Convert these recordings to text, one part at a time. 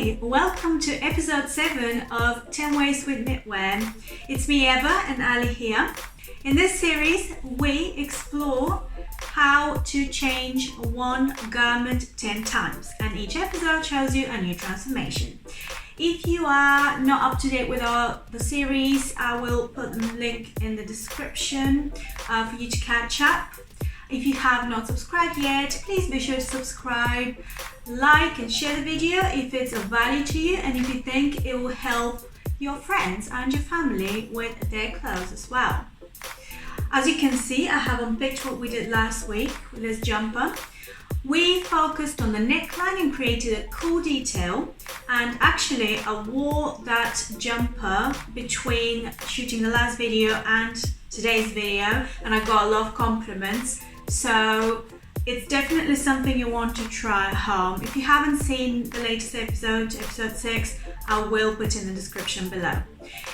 Hey, welcome to episode 7 of 10 Ways with Knitwear. It's me Eva and Ali here. In this series, we explore how to change one garment 10 times, and each episode shows you a new transformation. If you are not up to date with the series, I will put the link in the description for you to catch up. If you have not subscribed yet, please be sure to subscribe, like and share the video if it's of value to you and if you think it will help your friends and your family with their clothes as well. As you can see, I have unpicked what we did last week with this jumper. We focused on the neckline and created a cool detail, and actually I wore that jumper between shooting the last video and today's video and I got a lot of compliments. So it's definitely something you want to try at home. If you haven't seen the latest episode 6, I will put in the description below.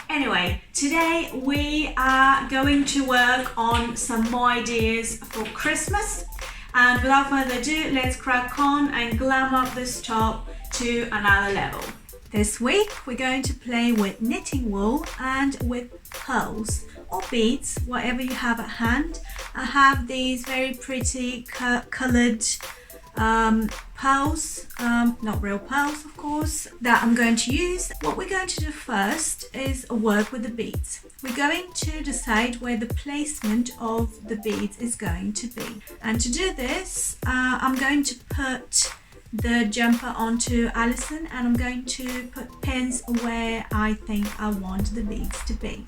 Anyway, today we are going to work on some more ideas for Christmas. And without further ado, let's crack on and glam up this top to another level. This week we're going to play with knitting wool and with pearls or beads, whatever you have at hand. I have these very pretty coloured pearls, not real pearls of course, that I'm going to use. What we're going to do first is work with the beads. We're going to decide where the placement of the beads is going to be. And to do this, I'm going to put the jumper onto Alison and I'm going to put pins where I think I want the beads to be.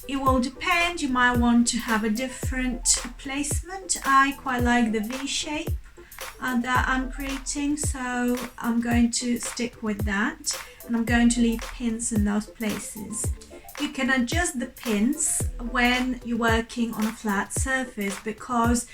It will depend, you might want to have a different placement. I quite like the V shape that I'm creating, so I'm going to stick with that and I'm going to leave pins in those places. You can adjust the pins when you're working on a flat surface, because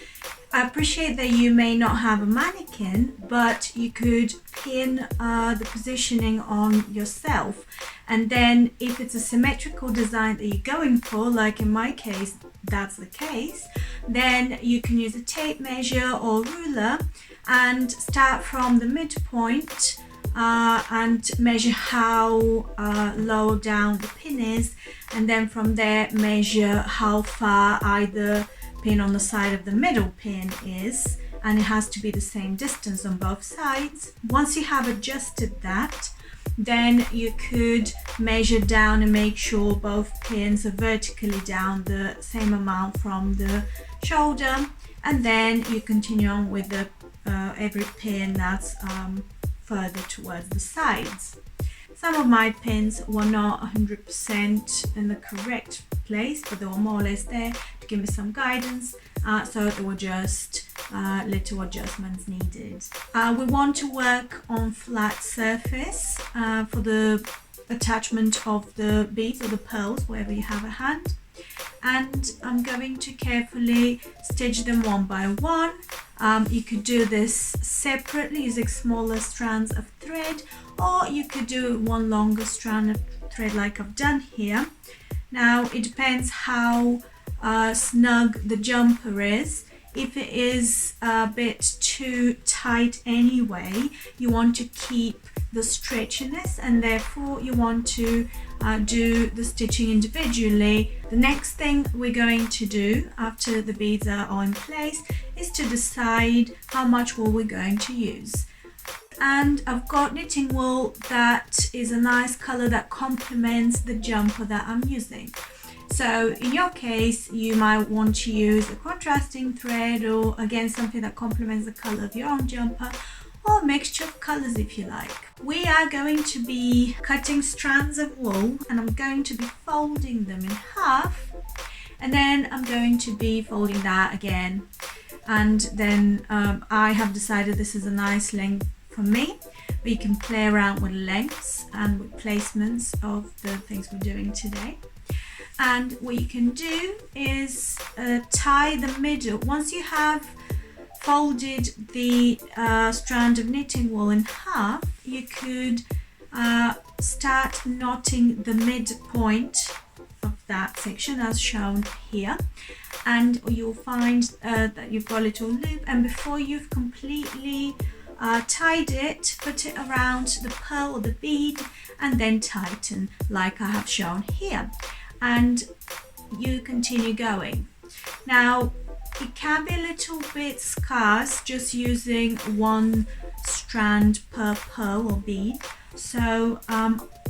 I appreciate that you may not have a mannequin, but you could pin the positioning on yourself, and then if it's a symmetrical design that you're going for, like in my case that's the case, then you can use a tape measure or ruler and start from the midpoint and measure how low down the pin is, and then from there measure how far either pin on the side of the middle pin is, and it has to be the same distance on both sides. Once you have adjusted that, then you could measure down and make sure both pins are vertically down the same amount from the shoulder, and then you continue on with the every pin that's further towards the sides. Some of my pins were not 100% in the correct place, but they were more or less there to give me some guidance, so there were just little adjustments needed. We want to work on flat surface for the attachment of the beads or the pearls, wherever you have a hand, and I'm going to carefully stitch them one by one. You could do this separately using smaller strands of thread, or you could do one longer strand of thread like I've done here. Now it depends how snug the jumper is. If it is a bit too tight anyway, you want to keep the stretchiness, and therefore you want to do the stitching individually. The next thing we're going to do after the beads are all in place is to decide how much wool we're going to use. And I've got knitting wool that is a nice color that complements the jumper that I'm using. So in your case, you might want to use a contrasting thread, or again something that complements the color of your own jumper, or a mixture of colors if you like. We are going to be cutting strands of wool and I'm going to be folding them in half, and then I'm going to be folding that again, and then I have decided this is a nice length for me, but you can play around with lengths and with placements of the things we're doing today. And what you can do is tie the middle. Once you have folded the strand of knitting wool in half, you could start knotting the midpoint of that section as shown here, and you'll find that you've got a little loop, and before you've completely tied it, put it around the pearl or the bead, and then tighten like I have shown here. And you continue going. Now, it can be a little bit scarce just using one strand per pearl or bead. So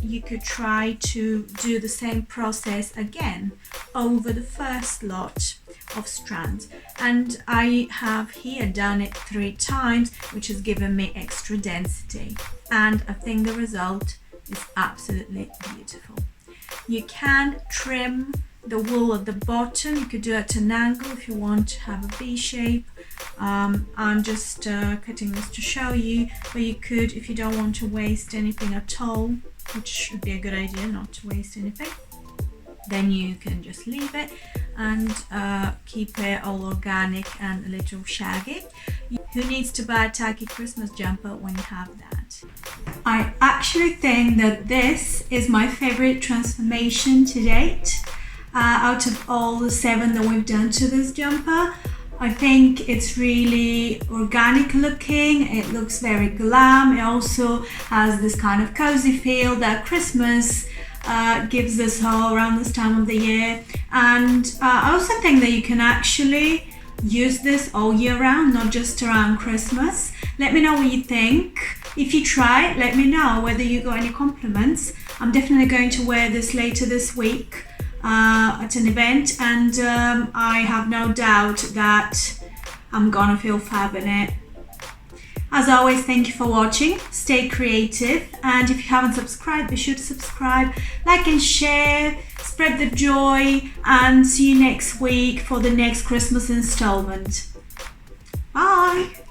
you could try to do the same process again over the first lot of strands. And I have here done it 3 times, which has given me extra density. And I think the result is absolutely beautiful. You can trim the wool at the bottom. You could do it at an angle if you want to have a V shape. I'm just cutting this to show you, but you could, if you don't want to waste anything at all, which would be a good idea, not to waste anything, then you can just leave it and keep it all organic and a little shaggy. Who needs to buy a tacky Christmas jumper when you have that? I actually think that this is my favorite transformation to date. Out of all the 7 that we've done to this jumper, I think it's really organic looking. It looks very glam. It also has this kind of cozy feel that Christmas gives us all around this time of the year. And I also think that you can actually use this all year round, not just around Christmas. Let me know what you think. If you try it, let me know whether you got any compliments. I'm definitely going to wear this later this week at an event, and I have no doubt that I'm gonna feel fab in it. As always, thank you for watching. Stay creative, and if you haven't subscribed, be sure to subscribe, like and share, spread the joy, and see you next week for the next Christmas installment. Bye!